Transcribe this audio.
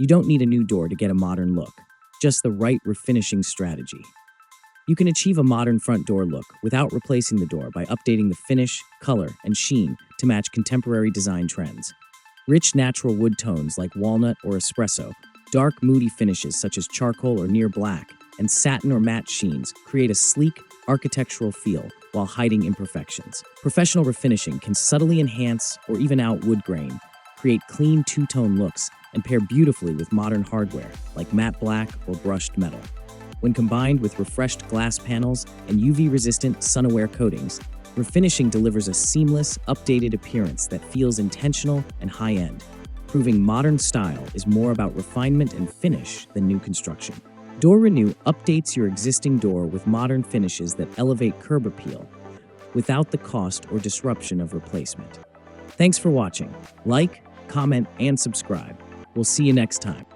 You don't need a new door to get a modern look, just the right refinishing strategy. You can achieve a modern front door look without replacing the door by updating the finish, color, and sheen to match contemporary design trends. Rich natural wood tones like walnut or espresso, dark moody finishes such as charcoal or near black, and satin or matte sheens create a sleek, architectural feel while hiding imperfections. Professional refinishing can subtly enhance or even out wood grain, create clean two-tone looks, and pair beautifully with modern hardware like matte black or brushed metal. When combined with refreshed glass panels and UV-resistant, sun-aware coatings, refinishing delivers a seamless, updated appearance that feels intentional and high-end, proving modern style is more about refinement and finish than new construction. Door Renew updates your existing door with modern finishes that elevate curb appeal without the cost or disruption of replacement. Thanks for watching. Like, comment, and subscribe. We'll see you next time.